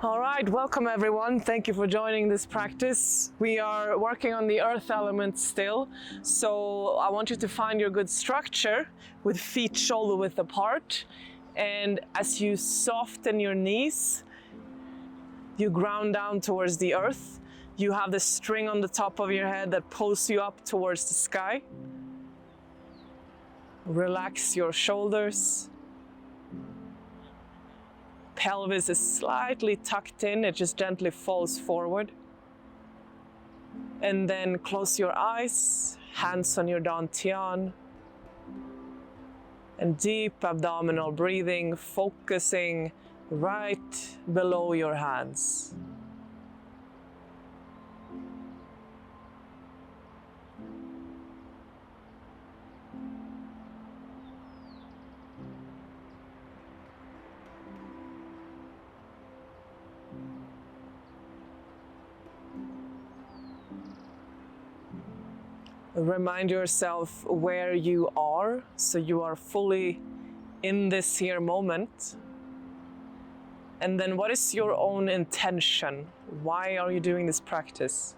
All right, welcome everyone. Thank you for joining this practice. We are working on the earth element still, so I want you to find your good structure with feet shoulder width apart. And as you soften your knees, you ground down towards the earth. You have the string on the top of your head that pulls you up towards the sky. Relax your shoulders. Pelvis is slightly tucked in, it just gently falls forward. And then close your eyes, hands on your dantian. And deep abdominal breathing, focusing right below your hands. Remind yourself where you are, so you are fully in this here moment. And then what is your own intention? Why are you doing this practice?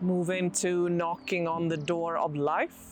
Move into knocking on the door of life.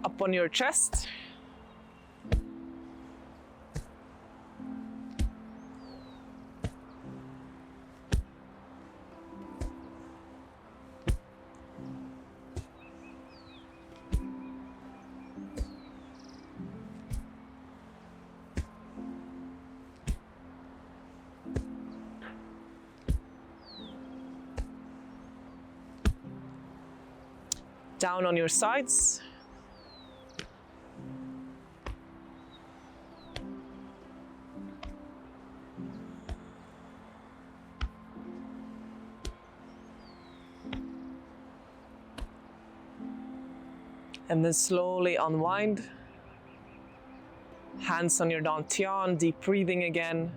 Up on your chest. Down on your sides. And then slowly unwind. Hands on your dantian, deep breathing again.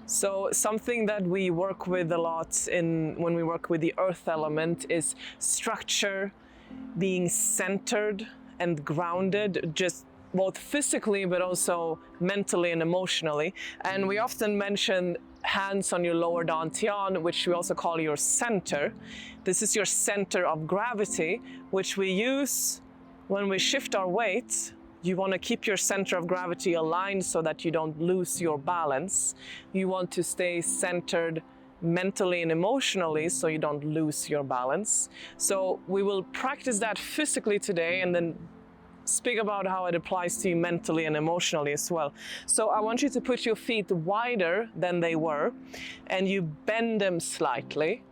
So something that we work with a lot when we work with the earth element is structure, being centered and grounded, just both physically but also mentally and emotionally. And we often mention hands on your lower dantian, which we also call your center. This is your center of gravity, which we use when we shift our weight. You want to keep your center of gravity aligned so that you don't lose your balance. You want to stay centered mentally and emotionally so you don't lose your balance. So we will practice that physically today and then speak about how it applies to you mentally and emotionally as well. So I want you to put your feet wider than they were and you bend them slightly.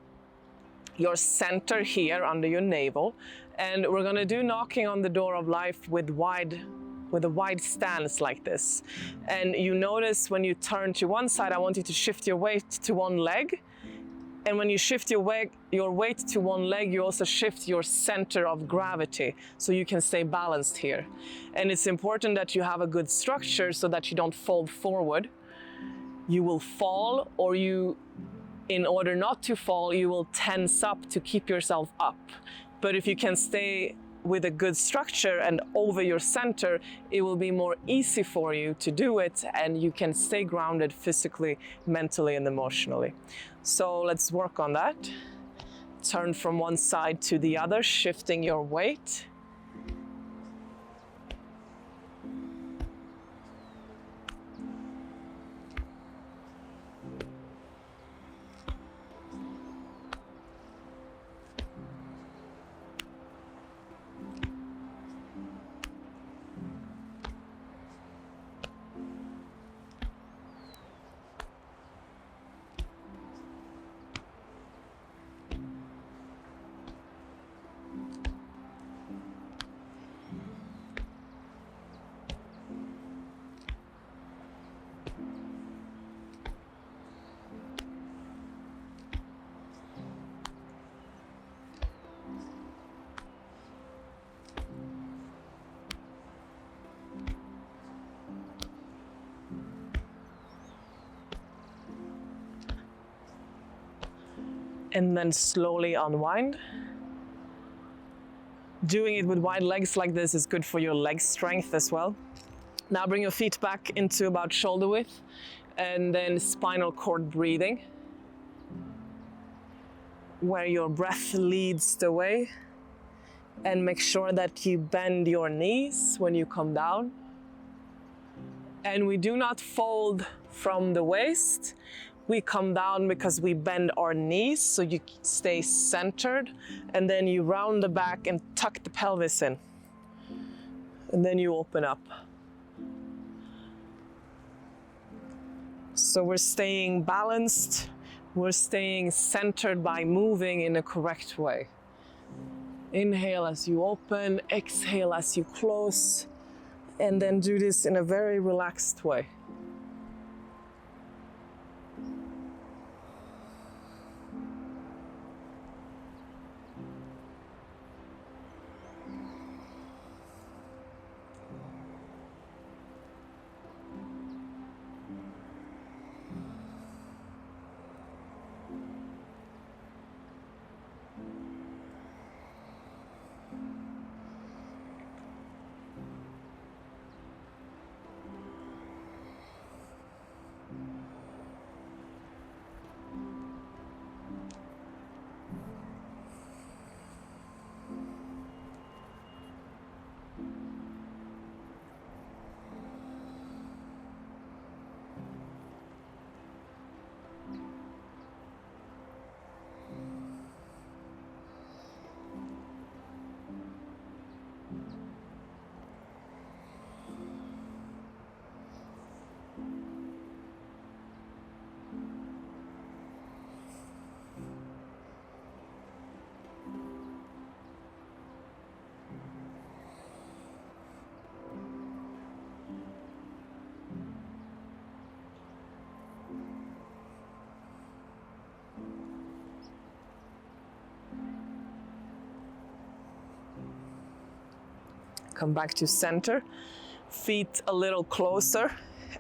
Your center here under your navel. And we're going to do knocking on the door of life with a wide stance like this. And you notice when you turn to one side, I want you to shift your weight to one leg. And when you shift your weight to one leg, you also shift your center of gravity so you can stay balanced here. And it's important that you have a good structure so that you don't fold forward. You will fall or you In order not to fall, you will tense up to keep yourself up. But if you can stay with a good structure and over your center, it will be more easy for you to do it, and you can stay grounded physically, mentally, and emotionally. So let's work on that. Turn from one side to the other, shifting your weight. And then slowly unwind. Doing it with wide legs like this is good for your leg strength as well. Now bring your feet back into about shoulder width, and then spinal cord breathing, where your breath leads the way. And make sure that you bend your knees when you come down. And we do not fold from the waist. We come down because we bend our knees, so you stay centered, and then you round the back and tuck the pelvis in. And then you open up. So we're staying balanced, we're staying centered by moving in a correct way. Inhale as you open, exhale as you close, and then do this in a very relaxed way. Come back to center, feet a little closer,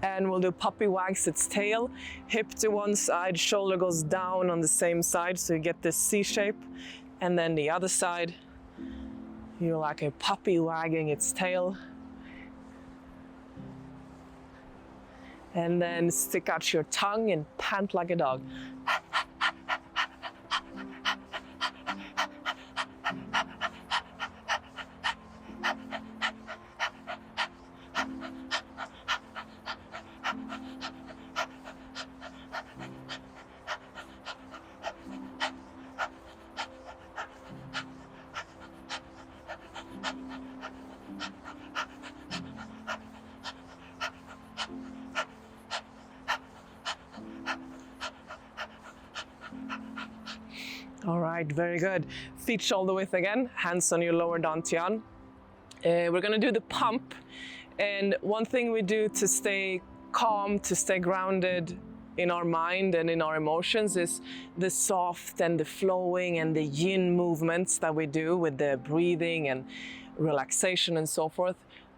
and we'll do puppy wags its tail, hip to one side, shoulder goes down on the same side, so you get this C shape, and then the other side, you're like a puppy wagging its tail. And then stick out your tongue and pant like a dog. All right, very good. Feet shoulder width again, hands on your lower dantian. We're gonna do the pump. And one thing we do to stay calm, to stay grounded in our mind and in our emotions is the soft and the flowing and the yin movements that we do with the breathing and relaxation and so forth.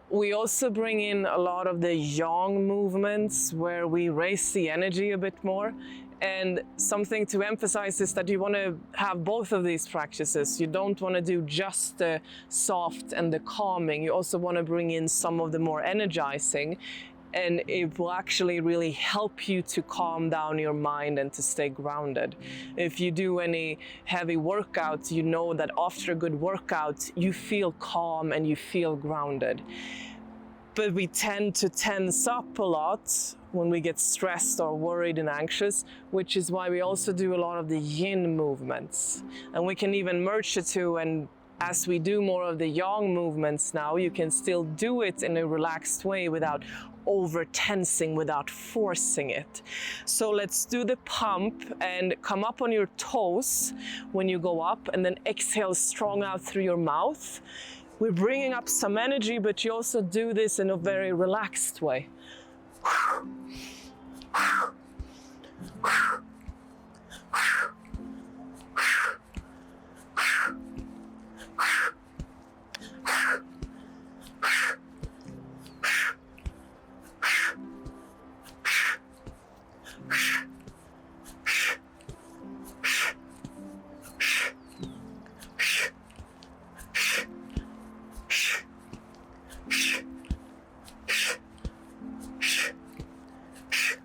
We also bring in a lot of the yang movements where we raise the energy a bit more, And something to emphasize is that you want to have both of these practices. You don't want to do just the soft and the calming. You also want to bring in some of the more energizing, and it will actually really help you to calm down your mind and to stay grounded. If you do any heavy workouts, you know that after a good workout, you feel calm and you feel grounded. But we tend to tense up a lot when we get stressed or worried and anxious, which is why we also do a lot of the yin movements. And we can even merge the two, and as we do more of the yang movements now, you can still do it in a relaxed way without over tensing, without forcing it. So let's do the pump and come up on your toes when you go up, and then exhale strong out through your mouth. We're bringing up some energy, but you also do this in a very relaxed way.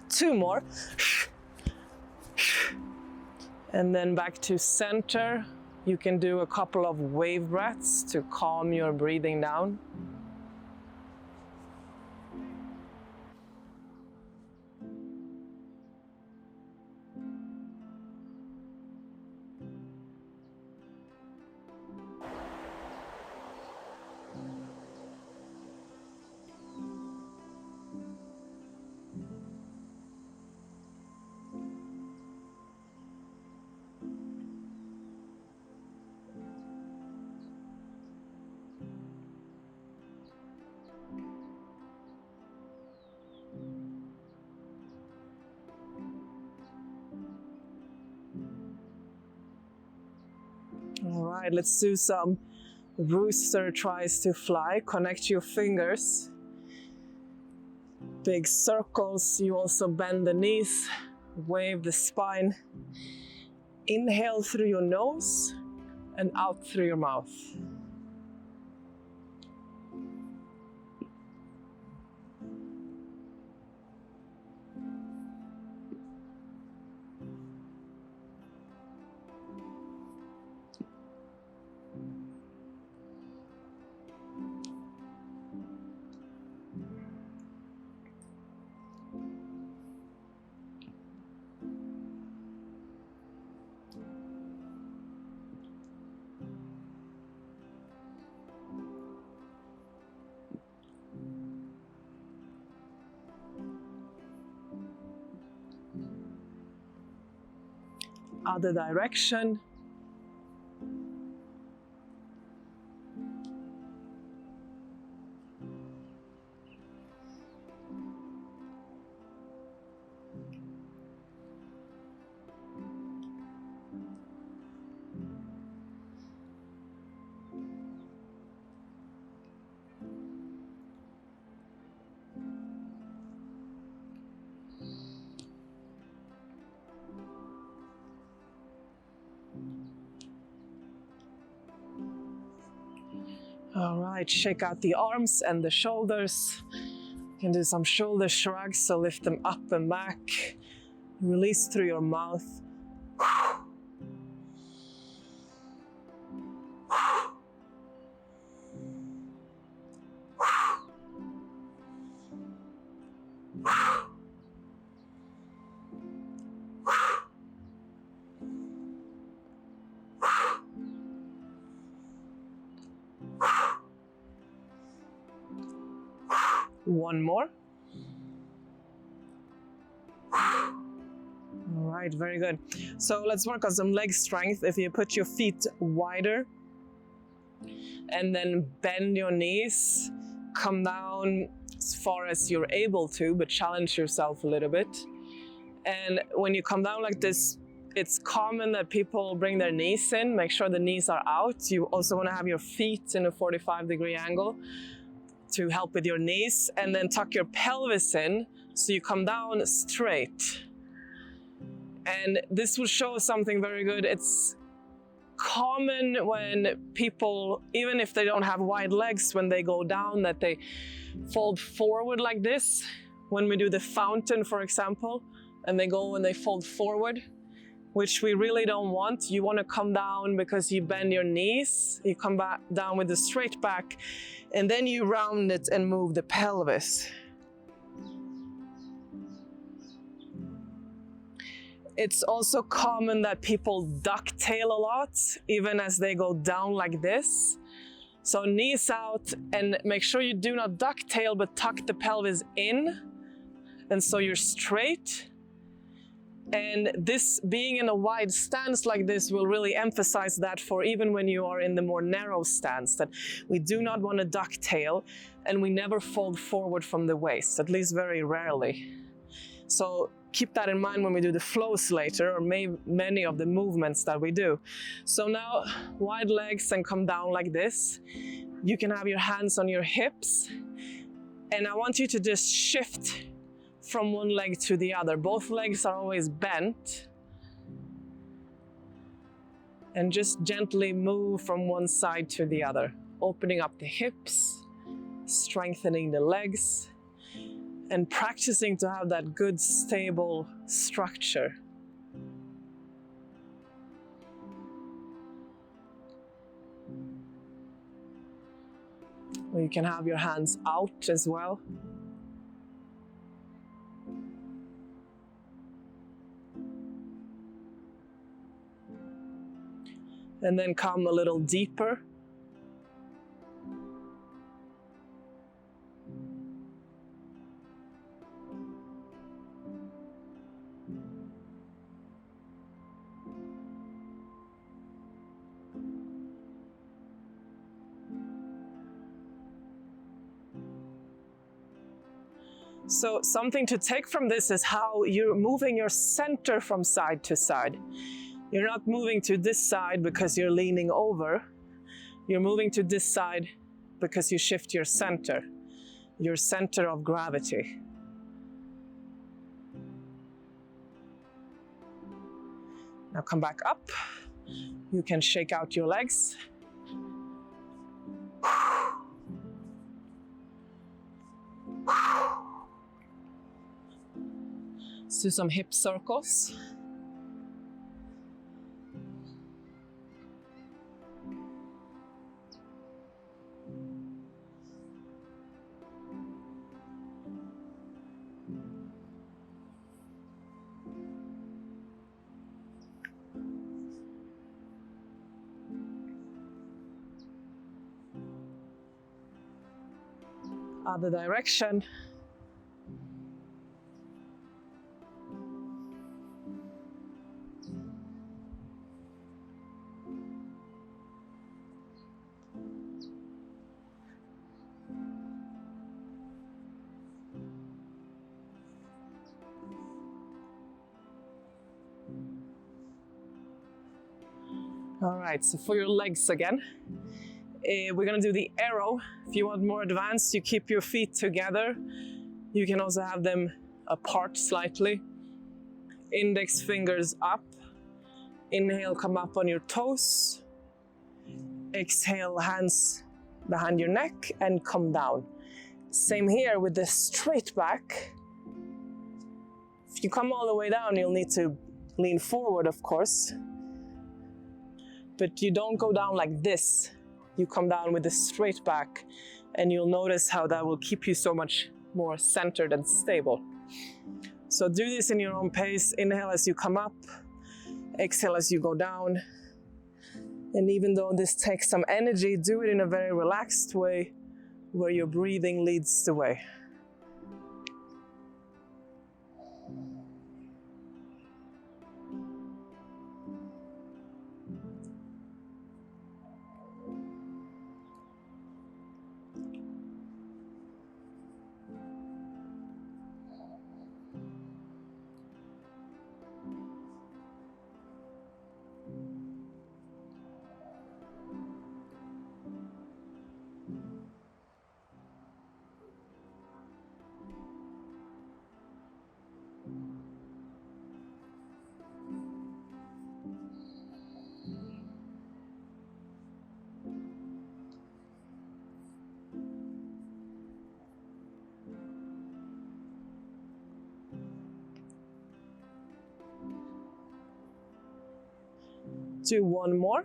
Two more. And then back to center. You can do a couple of wave breaths to calm your breathing down. All right, let's do some rooster tries to fly. Connect your fingers. Big circles. You also bend the knees, wave the spine. Inhale through your nose and out through your mouth. Other direction. All right, shake out the arms and the shoulders. You can do some shoulder shrugs, so lift them up and back. Release through your mouth. One more. All right, very good. So let's work on some leg strength. If you put your feet wider and then bend your knees, come down as far as you're able to, but challenge yourself a little bit. And when you come down like this, it's common that people bring their knees in. Make sure the knees are out. You also want to have your feet in a 45-degree angle to help with your knees, and then tuck your pelvis in so you come down straight. And this will show something very good. It's common when people, even if they don't have wide legs, when they go down, that they fold forward like this. When we do the fountain, for example, and they go and they fold forward, which we really don't want. You want to come down because you bend your knees, you come back down with a straight back, and then you round it and move the pelvis. It's also common that people ducktail a lot, even as they go down like this. So knees out, and make sure you do not ducktail, but tuck the pelvis in, and so you're straight. And this being in a wide stance like this will really emphasize that for even when you are in the more narrow stance, that we do not want to ducktail, and we never fold forward from the waist, at least very rarely. So keep that in mind when we do the flows later, or many of the movements that we do. So now, wide legs and come down like this. You can have your hands on your hips, and I want you to just shift from one leg to the other. Both legs are always bent. And just gently move from one side to the other, opening up the hips, strengthening the legs, and practicing to have that good, stable structure. Or you can have your hands out as well. And then come a little deeper. So something to take from this is how you're moving your center from side to side. You're not moving to this side because you're leaning over. You're moving to this side because you shift your center of gravity. Now come back up. You can shake out your legs. Let's do some hip circles. Other direction. All right, so for your legs again, we're gonna do the arrow. If you want more advanced, you keep your feet together. You can also have them apart slightly. Index fingers up. Inhale, come up on your toes. Exhale, hands behind your neck and come down. Same here with the straight back. If you come all the way down, you'll need to lean forward, of course. But you don't go down like this. You come down with a straight back, and you'll notice how that will keep you so much more centered and stable. So do this in your own pace. Inhale as you come up, exhale as you go down. And even though this takes some energy, do it in a very relaxed way where your breathing leads the way. Do one more.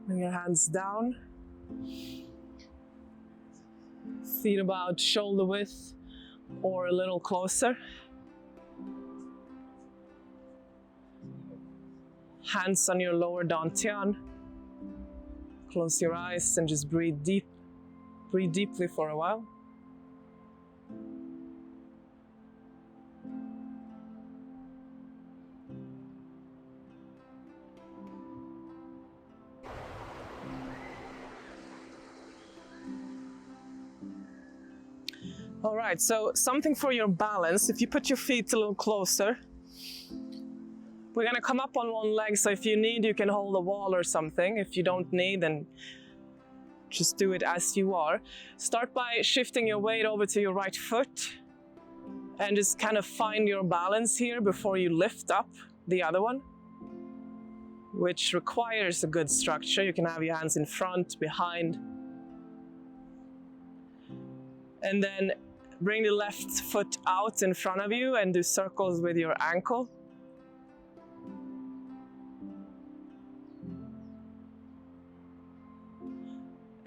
Bring your hands down. Feet about shoulder width or a little closer. Hands on your lower dantian. Close your eyes and just breathe deep. Breathe deeply for a while. All right, so something for your balance. If you put your feet a little closer, we're gonna come up on one leg, so if you need, you can hold a wall or something. If you don't need, then just do it as you are. Start by shifting your weight over to your right foot and just kind of find your balance here before you lift up the other one, which requires a good structure. You can have your hands in front, behind. And then bring the left foot out in front of you and do circles with your ankle.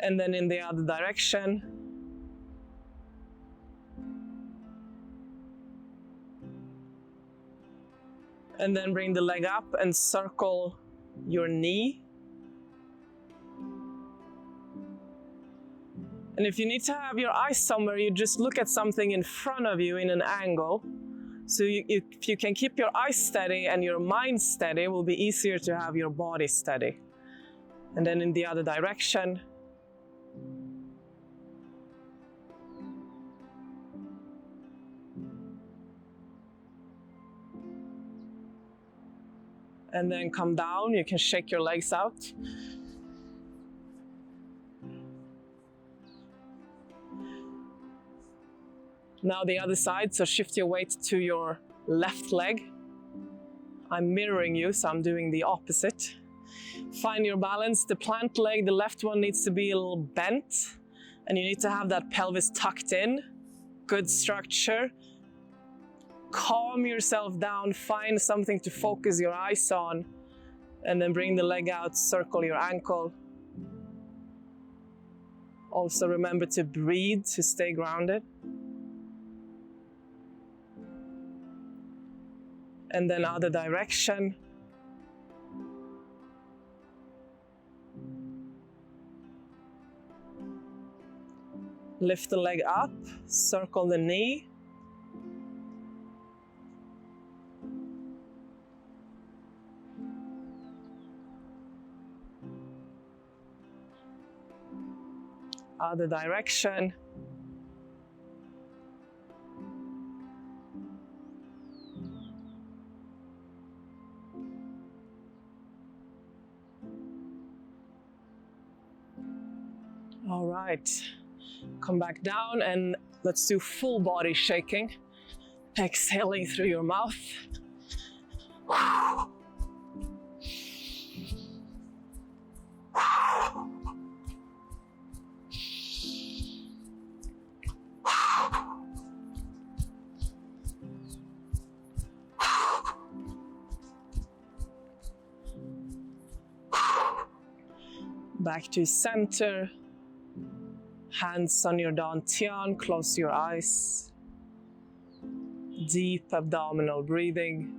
And then in the other direction. And then bring the leg up and circle your knee. And if you need to have your eyes somewhere, you just look at something in front of you in an angle. So if you can keep your eyes steady and your mind steady, it will be easier to have your body steady. And then in the other direction. And then come down, you can shake your legs out. Now the other side, so shift your weight to your left leg. I'm mirroring you, so I'm doing the opposite. Find your balance. The plant leg, the left one needs to be a little bent, and you need to have that pelvis tucked in. Good structure. Calm yourself down, find something to focus your eyes on, and then bring the leg out, circle your ankle. Also remember to breathe, to stay grounded. And then other direction. Lift the leg up, circle the knee. Other direction. All right, come back down and let's do full body shaking. Exhaling through your mouth. Back to center. Hands on your dantian, close your eyes. Deep abdominal breathing.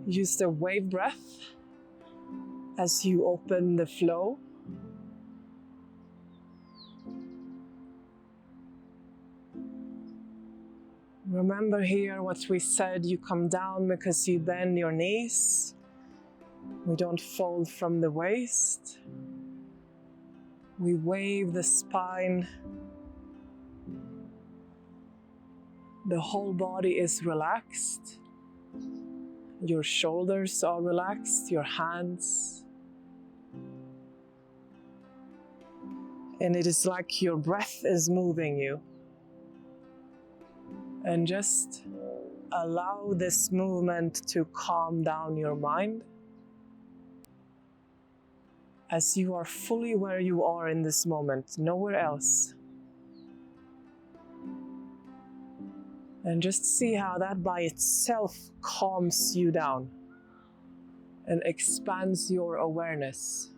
Use the wave breath as you open the flow. Remember here what we said, you come down because you bend your knees. We don't fold from the waist. We wave the spine. The whole body is relaxed. Your shoulders are relaxed, your hands. And it is like your breath is moving you. And just allow this movement to calm down your mind as you are fully where you are in this moment, nowhere else. And just see how that by itself calms you down and expands your awareness.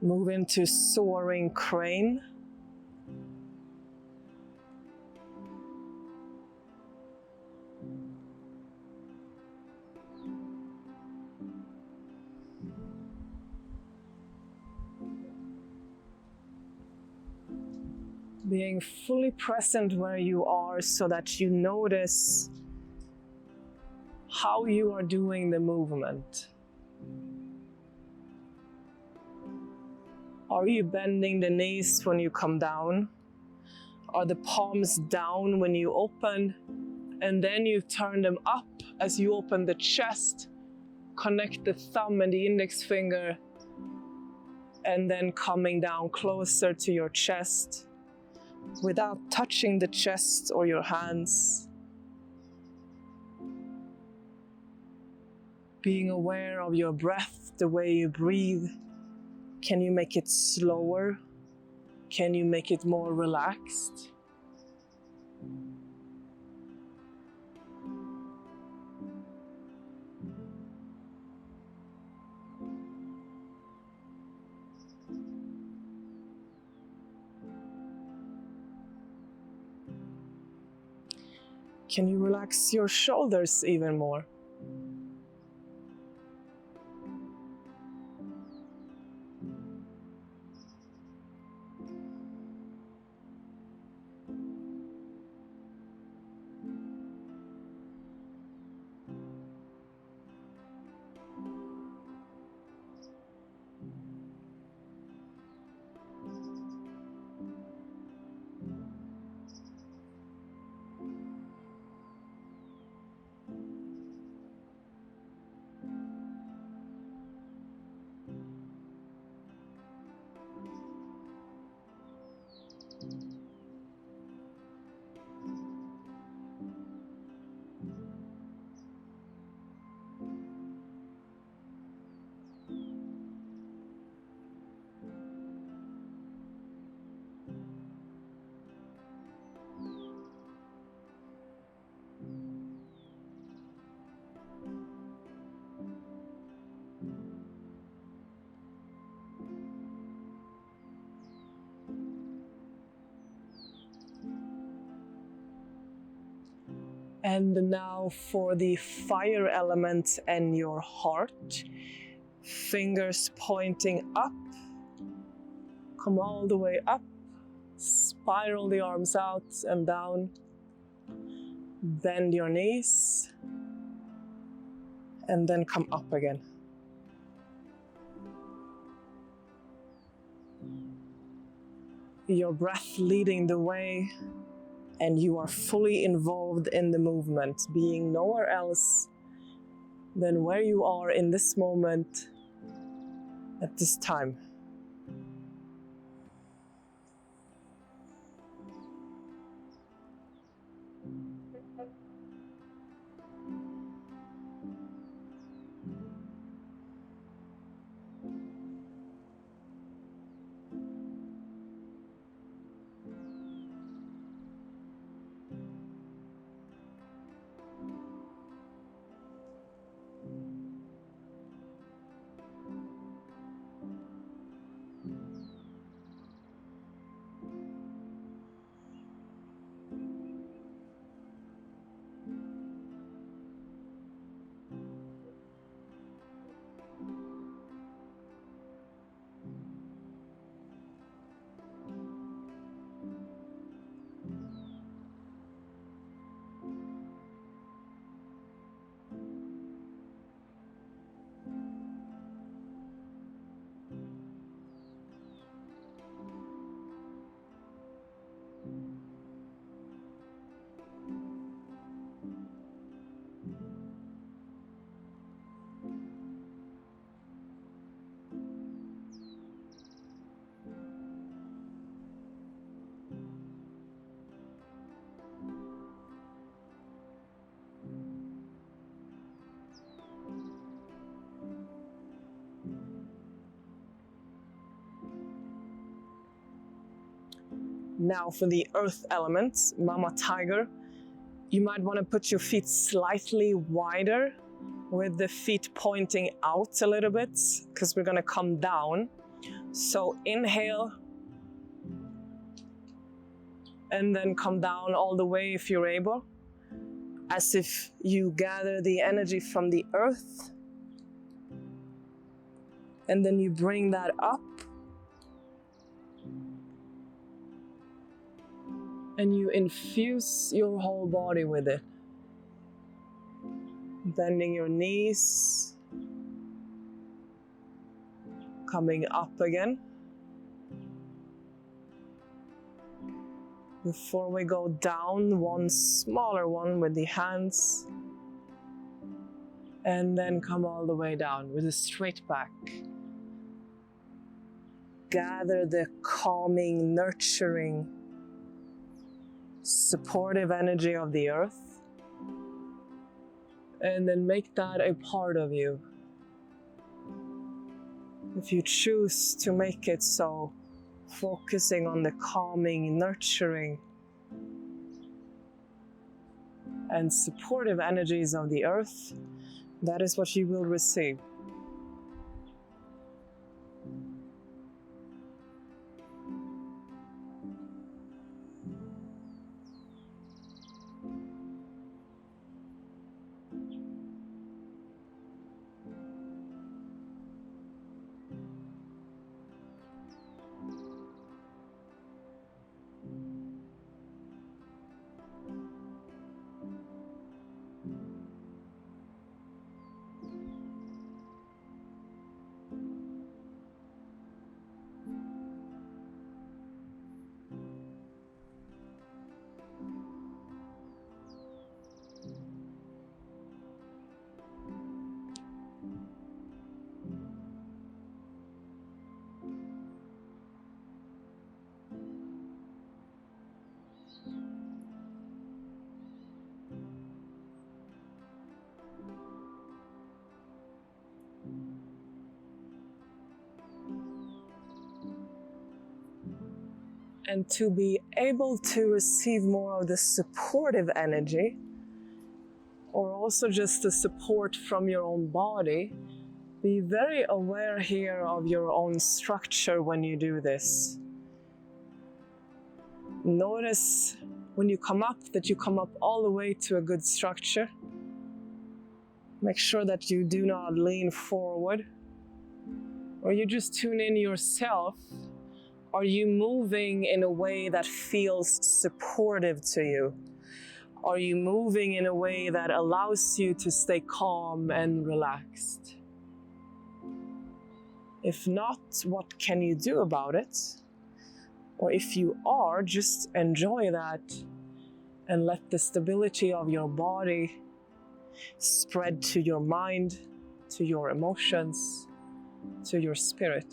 Move into soaring crane. Being fully present where you are so that you notice how you are doing the movement. Are you bending the knees when you come down? Are the palms down when you open? And then you turn them up as you open the chest. Connect the thumb and the index finger. And then coming down closer to your chest without touching the chest or your hands. Being aware of your breath, the way you breathe. Can you make it slower? Can you make it more relaxed? Can you relax your shoulders even more? And now for the fire element and your heart. Fingers pointing up. Come all the way up. Spiral the arms out and down. Bend your knees. And then come up again. Your breath leading the way. And you are fully involved in the movement, being nowhere else than where you are in this moment at this time. Now for the earth element, Mama Tiger, you might want to put your feet slightly wider with the feet pointing out a little bit because we're going to come down. So inhale and then come down all the way if you're able, as if you gather the energy from the earth and then you bring that up and you infuse your whole body with it. Bending your knees, coming up again. Before we go down, one smaller one with the hands, and then come all the way down with a straight back. Gather the calming, nurturing, supportive energy of the earth, and then make that a part of you. If you choose to make it so, focusing on the calming, nurturing, and supportive energies of the earth, that is what you will receive. And to be able to receive more of the supportive energy, or also just the support from your own body, be very aware here of your own structure when you do this. Notice when you come up that you come up all the way to a good structure. Make sure that you do not lean forward, or you just tune in yourself. Are you moving in a way that feels supportive to you? Are you moving in a way that allows you to stay calm and relaxed? If not, what can you do about it? Or if you are, just enjoy that and let the stability of your body spread to your mind, to your emotions, to your spirit.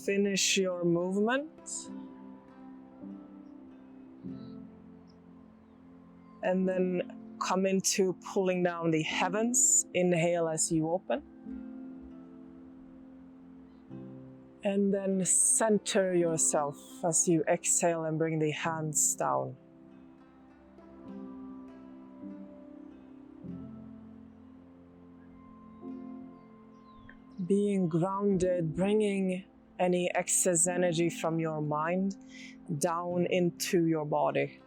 Finish your movement. And then come into pulling down the heavens. Inhale as you open. And then center yourself as you exhale and bring the hands down. being grounded, bringing any excess energy from your mind down into your body.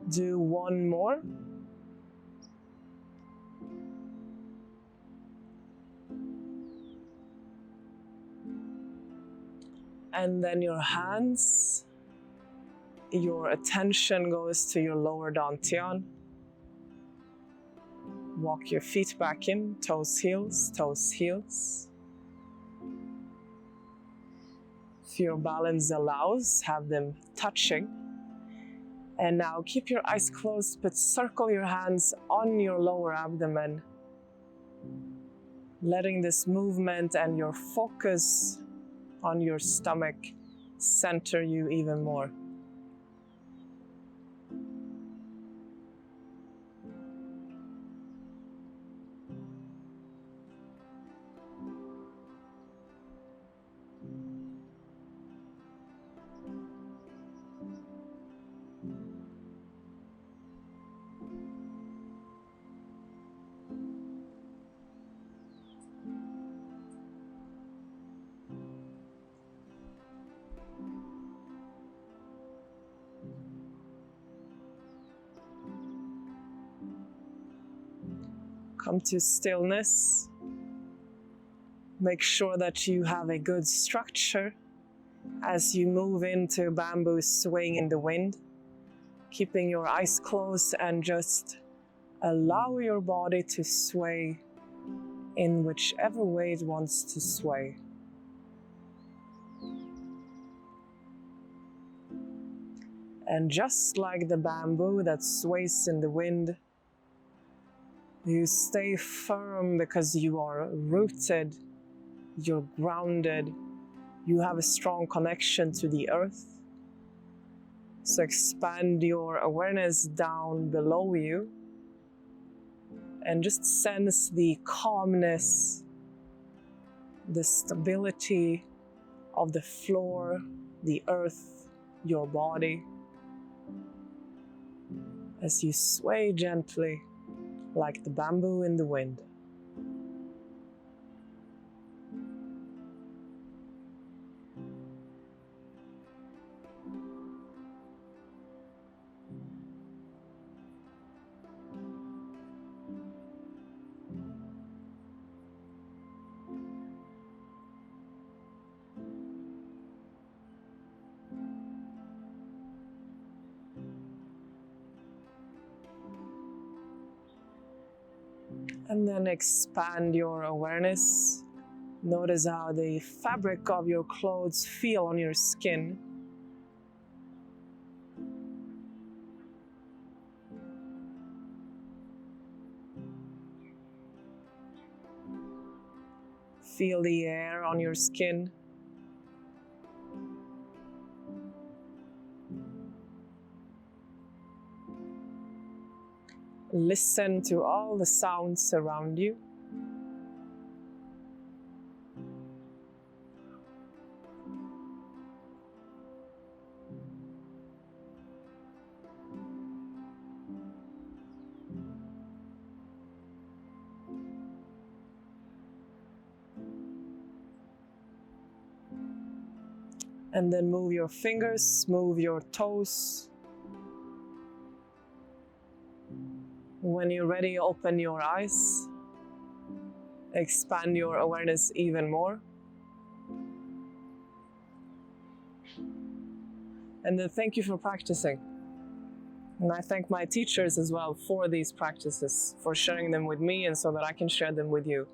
Do one more. And then your hands, your attention goes to your lower dantian. Walk your feet back in, toes, heels, toes, heels. If your balance allows, have them touching. And now keep your eyes closed, but circle your hands on your lower abdomen, letting this movement and your focus on your stomach center you even more. Come to stillness. Make sure that you have a good structure as you move into bamboo swaying in the wind, keeping your eyes closed and just allow your body to sway in whichever way it wants to sway. And just like the bamboo that sways in the wind, you stay firm because you are rooted, you're grounded, you have a strong connection to the earth. So expand your awareness down below you and just sense the calmness, the stability of the floor, the earth, your body, as you sway gently like the bamboo in the wind. And then expand your awareness. Notice how the fabric of your clothes feel on your skin. Feel the air on your skin. Listen to all the sounds around you. And then move your fingers, move your toes. When you're ready, open your eyes. Expand your awareness even more. And then thank you for practicing. And I thank my teachers as well for these practices, for sharing them with me and so that I can share them with you.